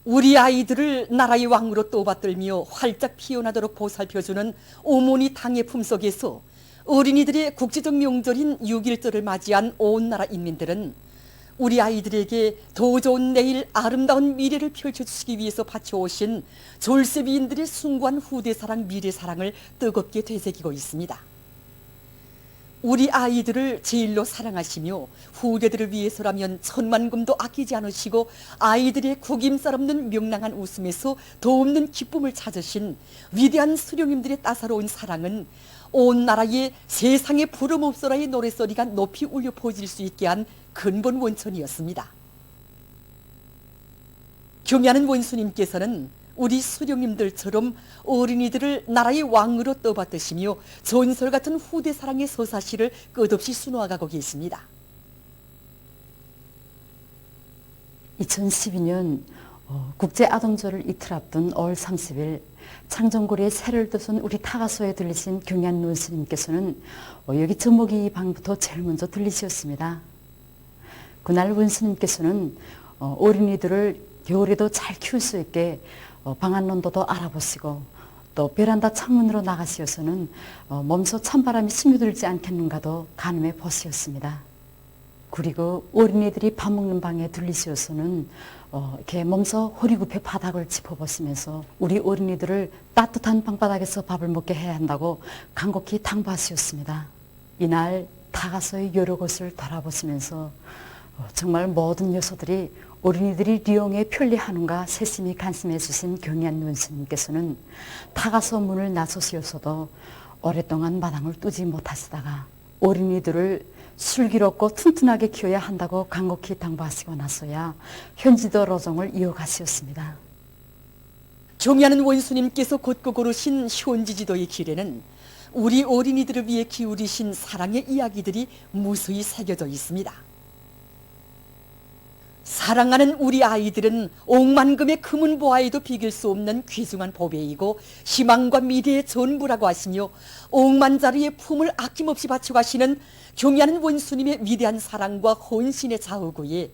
우리 아이들을 나라의 왕으로 떠받들며 활짝 피어나도록 보살펴주는 어머니 당의 품속에서 어린이들의 국제적 명절인 6.1절을 맞이한 온 나라 인민들은 우리 아이들에게 더 좋은 내일, 아름다운 미래를 펼쳐주시기 위해서 바쳐오신 졸세비인들의 숭고한 후대사랑, 미래사랑을 뜨겁게 되새기고 있습니다. 우리 아이들을 제일로 사랑하시며 후대들을 위해서라면 천만금도 아끼지 않으시고 아이들의 구김살 없는 명랑한 웃음에서 더 없는 기쁨을 찾으신 위대한 수령님들의 따사로운 사랑은 온 나라의 세상에 부름없어라의 노랫소리가 높이 울려 퍼질 수 있게 한 근본 원천이었습니다. 경애하는 원수님께서는 우리 수령님들처럼 어린이들을 나라의 왕으로 떠받드시며 전설 같은 후대 사랑의 서사시를 끝없이 수놓아가고 계십니다. 2012년 국제아동절을 이틀 앞둔 5월 30일 창정고리에 새를 듯은 우리 타가소에 들리신 경애한 원수님께서는 여기 저목이 방부터 제일 먼저 들리셨습니다. 그날 원수님께서는 어린이들을 겨울에도 잘 키울 수 있게 방안 온도도 알아보시고 또 베란다 창문으로 나가시어서는 몸소 찬바람이 스며들지 않겠는가도 가늠해 보시었습니다. 그리고 어린이들이 밥 먹는 방에 들리시어서는 이렇게 몸소 허리굽혀 바닥을 짚어보시면서 우리 어린이들을 따뜻한 방바닥에서 밥을 먹게 해야 한다고 간곡히 당부하시었습니다. 이날 타가소의 여러 곳을 돌아보시면서 정말 모든 요소들이 어린이들이 리용에 편리하는가 세심히 간심해 주신 경애한 원수님께서는 타가소 문을 나서시어서도 오랫동안 마당을 뜨지 못하시다가 어린이들을 슬기롭고 튼튼하게 키워야 한다고 간곡히 당부하시고 나서야 현지도 로정을 이어가시었습니다. 경애하는 원수님께서 곧고 고르신 현지지도의 길에는 우리 어린이들을 위해 기울이신 사랑의 이야기들이 무수히 새겨져 있습니다. 사랑하는 우리 아이들은 억만금의 금은 보아에도 비길 수 없는 귀중한 보배이고 희망과 미래의 전부라고 하시며 억만자리의 품을 아낌없이 바쳐가시는 경애하는 원수님의 위대한 사랑과 헌신의 자우구에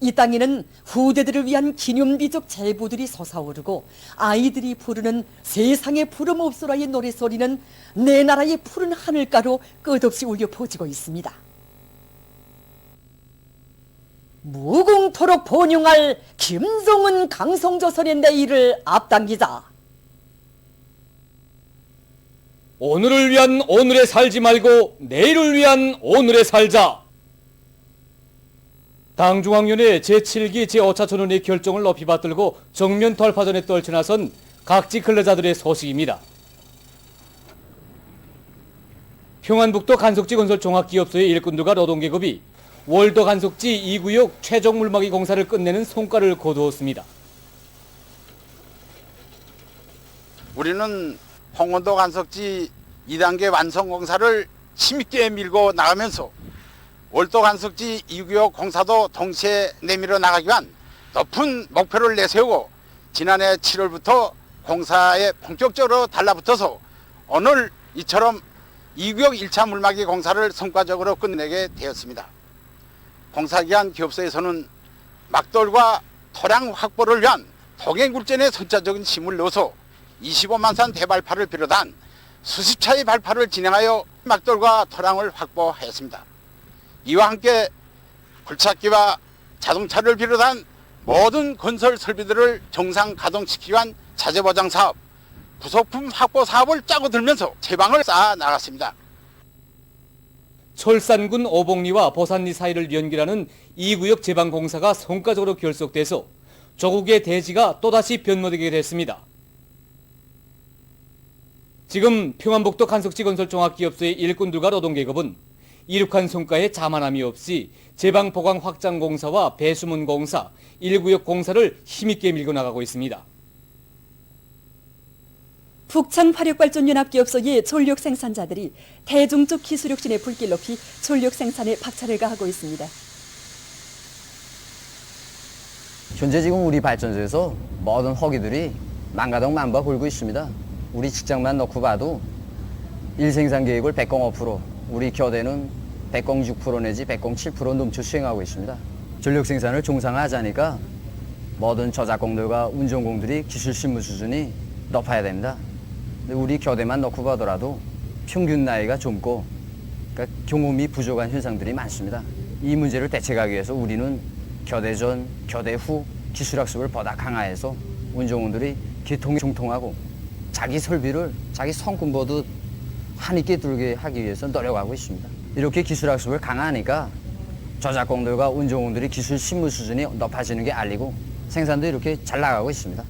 이 땅에는 후대들을 위한 기념비적 제부들이 솟아오르고 아이들이 부르는 세상에 부름없소라의 노래소리는 내 나라의 푸른 하늘가로 끝없이 울려 퍼지고 있습니다. 무궁토록 번영할 김성은 강성조선의 내일을 앞당기자. 오늘을 위한 오늘에 살지 말고 내일을 위한 오늘에 살자. 당중앙위원회 제7기 제5차전원의 결정을 높이 받들고 정면 돌파전에 떨쳐나선 각지 근로자들의 소식입니다. 평안북도 간석지 건설 종합기업소의 일꾼들과 노동계급이 월도 간석지 2구역 최종 물막이 공사를 끝내는 성과를 거두었습니다. 우리는 홍원도 간석지 2단계 완성 공사를 힘있게 밀고 나가면서 월도 간석지 2구역 공사도 동시에 내밀어 나가기 위한 높은 목표를 내세우고 지난해 7월부터 공사에 본격적으로 달라붙어서 오늘 이처럼 2구역 1차 물막이 공사를 성과적으로 끝내게 되었습니다. 공사기한 기업소에서는 막돌과 토량 확보를 위한 동해굴전에 선차적인 힘을 넣어서 25만산 대발파를 비롯한 수십 차의 발파를 진행하여 막돌과 토량을 확보하였습니다. 이와 함께 굴착기와 자동차를 비롯한 모든 건설 설비들을 정상 가동시키기 위한 자재보장 사업, 부속품 확보 사업을 짜고 들면서 제방을 쌓아 나갔습니다. 철산군 오봉리와 보산리 사이를 연결하는 2구역 제방 공사가 성과적으로 결속돼서 조국의 대지가 또다시 변모되게 됐습니다. 지금 평안북도 간석지 건설 종합기업소의 일꾼들과 노동계급은 이룩한 성과에 자만함이 없이 제방 보강 확장 공사와 배수문 공사, 1구역 공사를 힘있게 밀고 나가고 있습니다. 북창화력발전연합기업소의 전력 생산자들이 대중적 기술혁신에 불길 높이 전력 생산에 박차를 가하고 있습니다. 현재 지금 우리 발전소에서 모든 허기들이 만가동 만바 굴고 있습니다. 우리 직장만 넣고 봐도 일생산 계획을 105%, 우리 교대는 106% 내지 107% 넘쳐 수행하고 있습니다. 전력 생산을 종상화하자니까 모든 저작공들과 운전공들이 기술 실무 수준이 높아야 됩니다. 근데 우리 교대만 놓고 보더라도 평균 나이가 젊고 그러니까 경험이 부족한 현상들이 많습니다. 이 문제를 대책하기 위해서 우리는 교대 전, 교대 후 기술학습을 보다 강화해서 운전공들이 기통에 정통하고 자기 설비를 자기 손금보듯 한있게 들게 하기 위해서 노력하고 있습니다. 이렇게 기술학습을 강화하니까 저작공들과 운전공들이 기술 실무 수준이 높아지는 게 알리고 생산도 이렇게 잘 나가고 있습니다.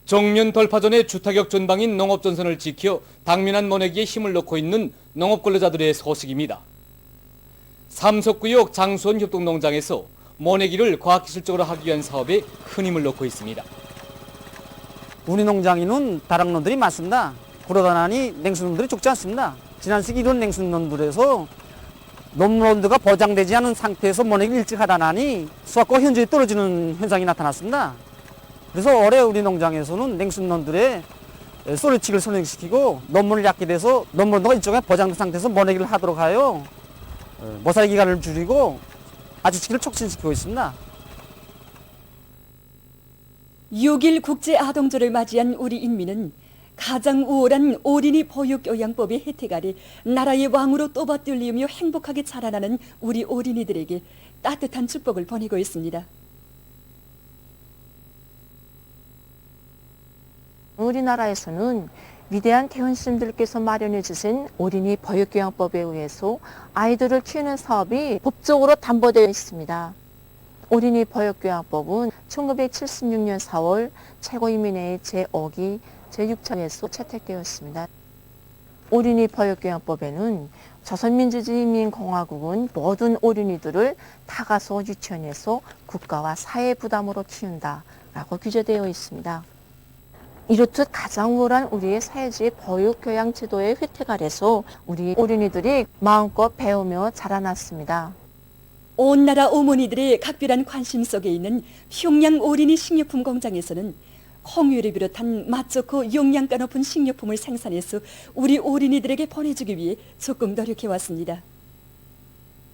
정면 돌파전의 주타격 전방인 농업전선을 지켜 당면한 모내기에 힘을 넣고 있는 농업근로자들의 소식입니다. 삼석구역 장수원 협동농장에서 모내기를 과학기술적으로 하기 위한 사업에 큰 힘을 넣고 있습니다. 우리 농장에는 다락농들이 많습니다. 그러다 나니 냉수농들이 적지 않습니다. 지난 시기 이런 냉수농들에서 논문 온도가 보장되지 않은 상태에서 모내기를 일찍 하다 나니 수확과 현저히 떨어지는 현상이 나타났습니다. 그래서 올해 우리 농장에서는 냉수농들의 솔리칙을 선행시키고 논문을 얕게 돼서 논문 온도가 일정하게 보장된 상태에서 모내기를 하도록 하여 모살 기간을 줄이고 아주치기를 촉진시키고 있습니다. 6일 국제아동절을 맞이한 우리 인민은 가장 우월한 어린이 보육교양법의 혜택 아래 나라의 왕으로 떠받들리며 행복하게 자라나는 우리 어린이들에게 따뜻한 축복을 보내고 있습니다. 우리나라에서는 위대한 태원스님들께서 마련해 주신 어린이 보육교양법에 의해서 아이들을 키우는 사업이 법적으로 담보되어 있습니다. 어린이 보육교양법은 1976년 4월 최고인민회의 제5기 제6차에서 채택되었습니다. 어린이 보육교양법에는 조선민주주의인민공화국은 모든 어린이들을 다가서 유치원에서 국가와 사회 부담으로 키운다라고 규정되어 있습니다. 이렇듯 가장 우월한 우리의 사회주의 보육교양 제도의 혜택 아래서 우리 어린이들이 마음껏 배우며 자라났습니다. 온 나라 어머니들의 각별한 관심 속에 있는 평양 어린이 식료품 공장에서는 콩유를 비롯한 맛 좋고 영양가 높은 식료품을 생산해서 우리 어린이들에게 보내주기 위해 적극 노력해왔습니다.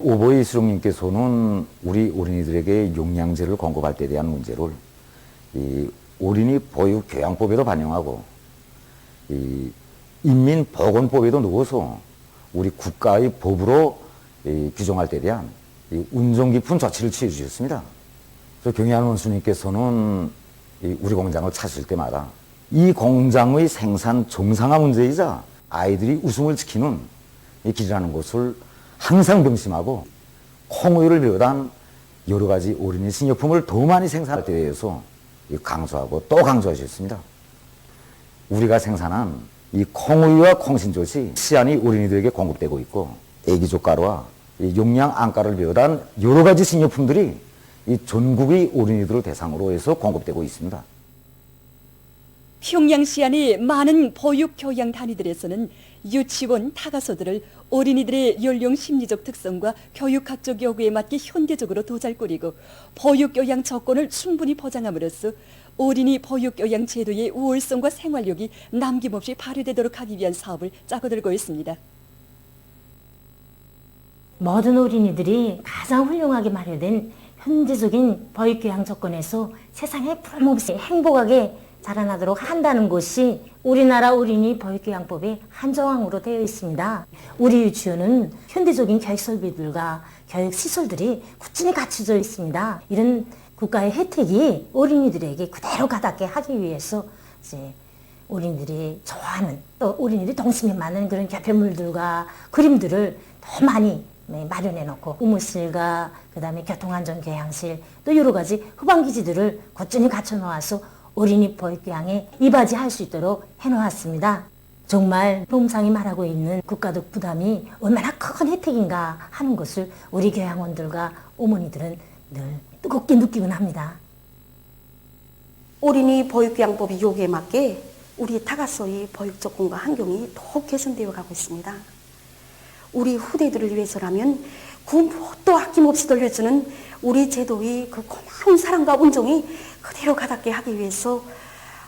오보이 수령님께서는 우리 어린이들에게 영양제를 공급할 때 대한 문제를 이 어린이 보육교양법에도 반영하고 이 인민보건법에도 넣어서 우리 국가의 법으로 규정할 때 대한 운정 깊은 조치를 취해 주셨습니다. 그래서 경희안 원수님께서는 우리 공장을 찾으실 때마다 이 공장의 생산 정상화 문제이자 아이들이 웃음을 지키는 이 길이라는 것을 항상 명심하고 콩우유를 비롯한 여러 가지 어린이 식료품을 더 많이 생산할 때에 대해서 강조하고 또 강조하셨습니다. 우리가 생산한 이 콩우유와 콩신젓이 시안이 어린이들에게 공급되고 있고 애기젓가루와 이 용량 안가를 비롯한 여러 가지 식료품들이 이 전국의 어린이들을 대상으로 해서 공급되고 있습니다. 평양시 안의 많은 보육교양 단위들에서는 유치원, 타가소들을 어린이들의 연령 심리적 특성과 교육학적 요구에 맞게 현대적으로 도잘꾸리고 보육교양 조건을 충분히 보장함으로써 어린이 보육교양 제도의 우월성과 생활력이 남김없이 발휘되도록 하기 위한 사업을 짜고들고 있습니다. 모든 어린이들이 가장 훌륭하게 마련된 현대적인 보육교양 조건에서 세상에 풀모없이 행복하게 자라나도록 한다는 것이 우리나라 어린이 보육교양법의 한 조항으로 되어 있습니다. 우리 유치원은 현대적인 교육 설비들과 교육 시설들이 꾸준히 갖춰져 있습니다. 이런 국가의 혜택이 어린이들에게 그대로 가닿게 하기 위해서 이제 어린이들이 좋아하는 또 어린이들이 동심에 맞는 그런 교폐물들과 그림들을 더 많이 마련해 놓고 의무실과 그다음에 교통안전교양실 또 여러 가지 후방기지들을 꾸준히 갖춰 놓아서 어린이 보육교양에 이바지할 수 있도록 해놓았습니다. 정말 롬상이 말하고 있는 국가적 부담이 얼마나 큰 혜택인가 하는 것을 우리 교양원들과 어머니들은 늘 뜨겁게 느끼곤 합니다. 어린이 보육교양법의 요구에 맞게 우리 타가소의 보육 조건과 환경이 더욱 개선되어 가고 있습니다. 우리 후대들을 위해서라면 그 무엇도 아낌없이 돌려주는 우리 제도의 그 고마운 사랑과 온정이 그대로 가닿게 하기 위해서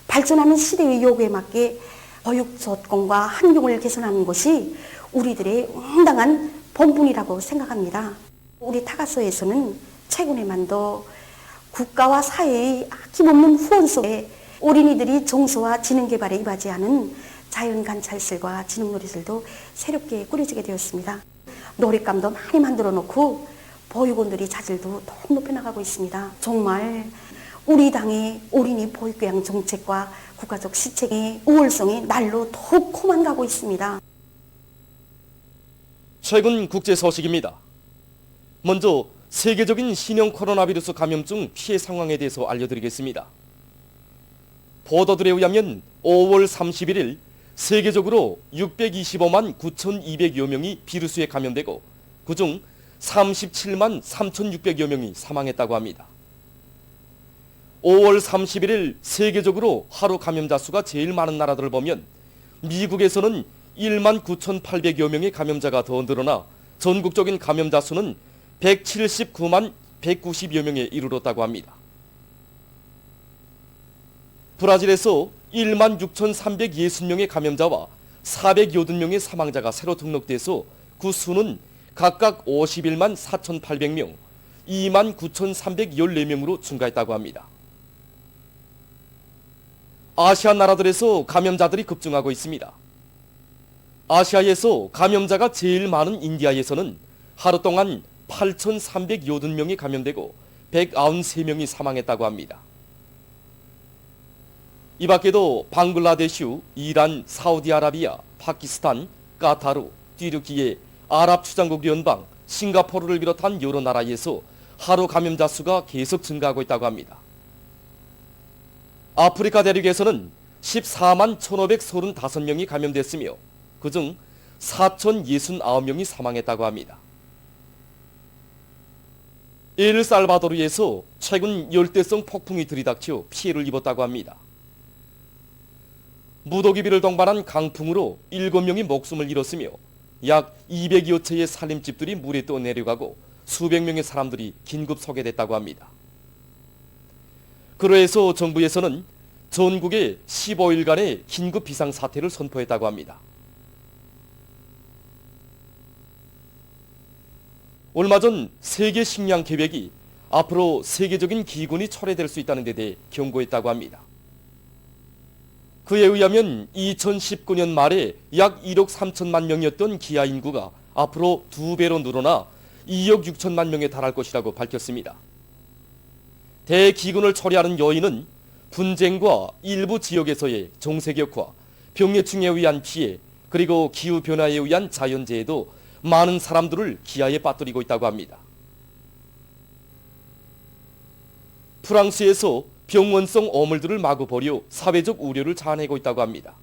발전하는 시대의 요구에 맞게 보육 조건과 환경을 개선하는 것이 우리들의 응당한 본분이라고 생각합니다. 우리 타가소에서는 최근에만도 국가와 사회의 아낌없는 후원 속에 어린이들이 정서와 지능 개발에 이바지하는 자연관찰실과 지능놀이실도 새롭게 꾸려지게 되었습니다. 놀잇감도 많이 만들어 놓고 보육원들이 자질도 더욱 높여나가고 있습니다. 정말 우리 당의 어린이 보육교양 정책과 국가적 시책의 우월성이 날로 더욱 코만 가고 있습니다. 최근 국제 소식입니다. 먼저 세계적인 신형 코로나 바이러스 감염증 피해 상황에 대해서 알려드리겠습니다. 보도들에 의하면 5월 31일 세계적으로 625만 9,200여 명이 비루스에 감염되고 그중 37만 3,600여 명이 사망했다고 합니다. 5월 31일 세계적으로 하루 감염자 수가 제일 많은 나라들을 보면 미국에서는 1만 9,800여 명의 감염자가 더 늘어나 전국적인 감염자 수는 179만 190여 명에 이르렀다고 합니다. 브라질에서 1만 6,360명의 감염자와 480명의 사망자가 새로 등록돼서 그 수는 각각 51만 4,800명, 2만 9,314명으로 증가했다고 합니다. 아시아 나라들에서 감염자들이 급증하고 있습니다. 아시아에서 감염자가 제일 많은 인디아에서는 하루 동안 8,380명이 감염되고 193명이 사망했다고 합니다. 이 밖에도 방글라데슈, 이란, 사우디아라비아, 파키스탄, 카타르, 튀르키예, 아랍추장국 연방, 싱가포르를 비롯한 여러 나라에서 하루 감염자 수가 계속 증가하고 있다고 합니다. 아프리카 대륙에서는 14만 1,535명이 감염됐으며 그중 4,069명이 사망했다고 합니다. 엘살바도르에서 최근 열대성 폭풍이 들이닥쳐 피해를 입었다고 합니다. 무더기비를 동반한 강풍으로 7명이 목숨을 잃었으며 약 200여 채의 살림집들이 물에 떠내려가고 수백 명의 사람들이 긴급 소개됐다고 합니다. 그로해서 정부에서는 전국에 15일간의 긴급 비상사태를 선포했다고 합니다. 얼마 전 세계 식량 계획이 앞으로 세계적인 기근이 초래될 수 있다는 데 대해 경고했다고 합니다. 그에 의하면 2019년 말에 약 1억 3천만 명이었던 기아 인구가 앞으로 2배로 늘어나 2억 6천만 명에 달할 것이라고 밝혔습니다. 대기근을 초래하는 요인은 분쟁과 일부 지역에서의 정세격화, 병해충에 의한 피해, 그리고 기후변화에 의한 자연재해도 많은 사람들을 기아에 빠뜨리고 있다고 합니다. 프랑스에서 병원성 오물들을 마구 버려 사회적 우려를 자아내고 있다고 합니다.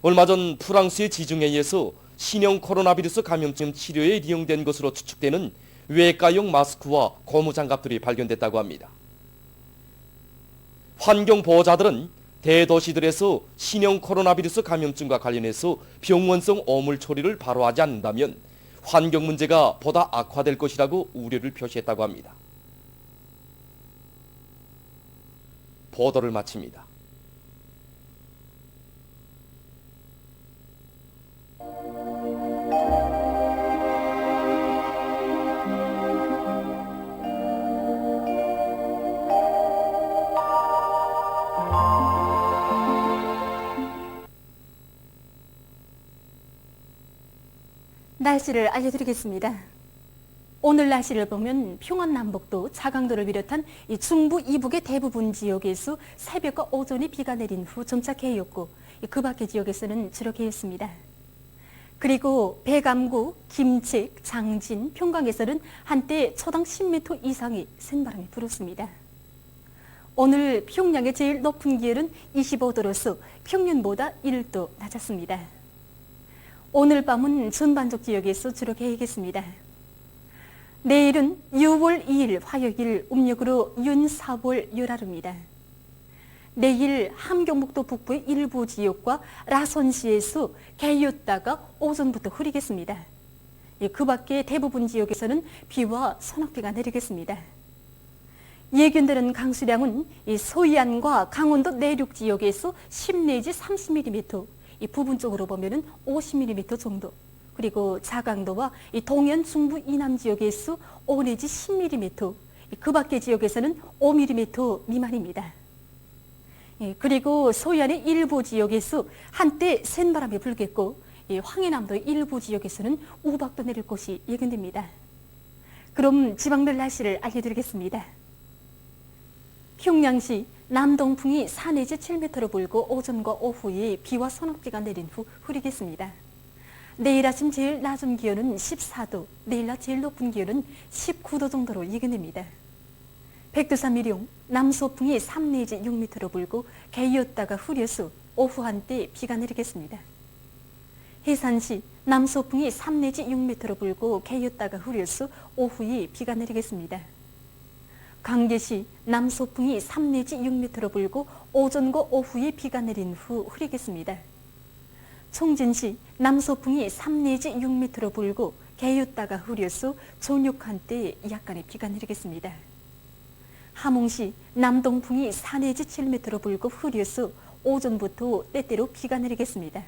얼마 전 프랑스의 지중해에서 신형 코로나 바이러스 감염증 치료에 이용된 것으로 추측되는 외과용 마스크와 고무장갑들이 발견됐다고 합니다. 환경보호자들은 대도시들에서 신형 코로나 바이러스 감염증과 관련해서 병원성 오물 처리를 바로 하지 않는다면 환경 문제가 보다 악화될 것이라고 우려를 표시했다고 합니다. 보도를 마칩니다. 날씨를 알려드리겠습니다. 오늘 날씨를 보면 평안남북도, 자강도를 비롯한 이 중부 이북의 대부분 지역에서 새벽과 오전에 비가 내린 후 점차 개였고 그 밖의 지역에서는 주로 개였습니다. 그리고 배감구, 김책, 장진, 평강에서는 한때 초당 10m 이상의 센바람이 불었습니다. 오늘 평양의 제일 높은 기온은 25도로서 평년보다 1도 낮았습니다. 오늘 밤은 전반적 지역에서 주로 개겠습니다. 내일은 6월 2일 화요일 음력으로 윤 4월 열하루입니다. 내일 함경북도 북부의 일부 지역과 라선시에서 개였다가 오전부터 흐리겠습니다. 그 밖에 대부분 지역에서는 비와 소낙비가 내리겠습니다. 예견되는 강수량은 서해안과 강원도 내륙 지역에서 10 내지 30mm, 부분적으로 보면 50mm 정도, 그리고 자강도와 동해안 중부 이남 지역에서 5 내지 10mm, 그 밖의 지역에서는 5mm 미만입니다. 그리고 소해안의 일부 지역에서 한때 센 바람이 불겠고 황해남도의 일부 지역에서는 우박도 내릴 것이 예견됩니다. 그럼 지방별 날씨를 알려드리겠습니다. 평양시 남동풍이 4 내지 7m로 불고 오전과 오후에 비와 소낙비가 내린 후 흐리겠습니다. 내일 아침 제일 낮은 기온은 14도, 내일 낮 제일 높은 기온은 19도 정도로 예견됩니다. 백두산 미룡 남소풍이 3 내지 6m로 불고 개이었다가 흐려서 오후 한때 비가 내리겠습니다. 해산시 남소풍이 3 내지 6m로 불고 개이었다가 흐려서 오후에 비가 내리겠습니다. 강계시 남소풍이 3 내지 6m로 불고 오전과 오후에 비가 내린 후 흐리겠습니다. 총진시 남소풍이 3 내지 6m로 불고 개이었다가 흐려서 저녁 한때 약간의 비가 내리겠습니다. 함흥시 남동풍이 4 내지 7m로 불고 흐려서 오전부터 때때로 비가 내리겠습니다.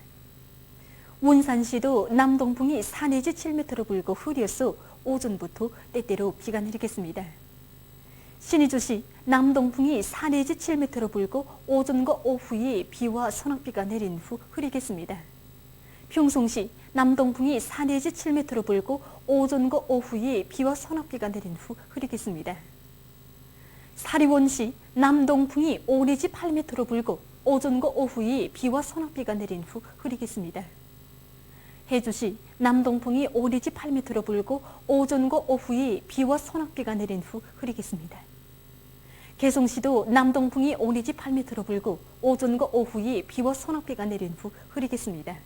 원산시도 남동풍이 4 내지 7m로 불고 흐려서 오전부터 때때로 비가 내리겠습니다. 신의주시 남동풍이 4 내지 7m로 불고 오전과 오후에 비와 소낙비가 내린 후 흐리겠습니다. 평송시 남동풍이 4 내지 7m로 불고 오전과 오후에 비와 소낙비가 내린 후 흐리겠습니다. 사리원시 남동풍이 5 내지 8m로 불고 오전과 오후에 비와 소낙비가 내린 후 흐리겠습니다. 해주시 남동풍이 5 내지 8m로 불고 오전과 오후에 비와 소낙비가 내린 후 흐리겠습니다. 개성시도 남동풍이 5 내지 8m로 불고 오전과 오후에 비와 소낙비가 내린 후 흐리겠습니다.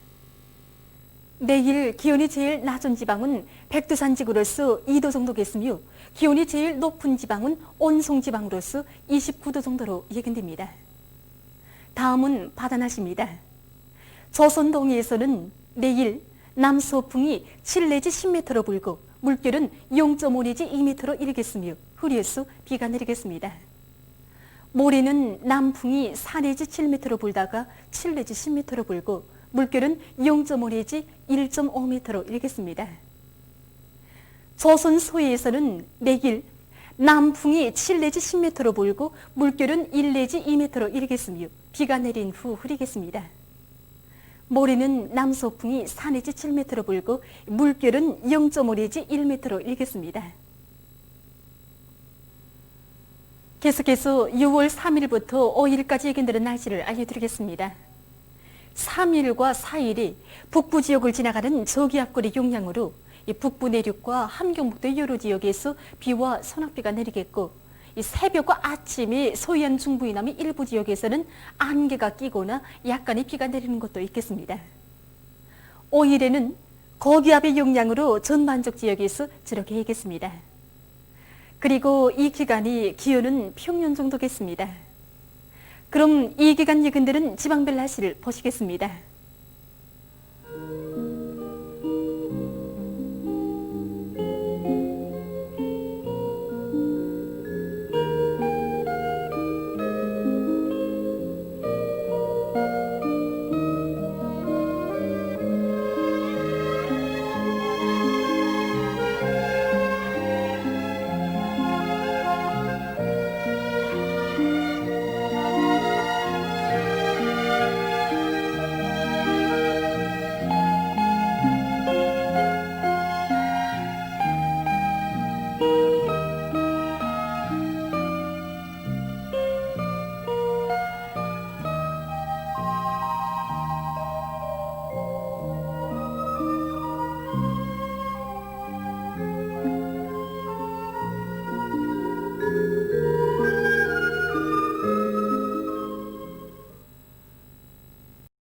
내일 기온이 제일 낮은 지방은 백두산 지구로서 2도 정도겠으며 기온이 제일 높은 지방은 온송 지방으로서 29도 정도로 예견됩니다. 다음은 바다 날씨입니다. 조선 동해에서는 내일 남소풍이 7 내지 10m로 불고 물결은 0.5 내지 2m로 일겠으며 흐려서 비가 내리겠습니다. 모레는 남풍이 4 내지 7m로 불다가 7 내지 10m로 불고 물결은 0.5 내지 1.5m로 일겠습니다. 조선 소해에서는 내일 남풍이 7 내지 10m로 불고 물결은 1 내지 2m로 일겠으며 비가 내린 후 흐리겠습니다. 모레는 남소풍이 4 내지 7m로 불고 물결은 0.5 내지 1m로 일겠습니다. 계속해서 6월 3일부터 5일까지 예견되는 날씨를 알려드리겠습니다. 3일과 4일이 북부 지역을 지나가는 저기압골의 영향으로 북부 내륙과 함경북도 여러 지역에서 비와 소낙비가 내리겠고 새벽과 아침에 서해안 중부 이남의 일부 지역에서는 안개가 끼거나 약간의 비가 내리는 것도 있겠습니다. 5일에는 고기압의 영향으로 전반적 지역에서 저렇게 있겠습니다. 그리고 이 기간이 기온은 평년 정도겠습니다. 그럼 이 기간 예견되는 지방별 날씨를 보시겠습니다.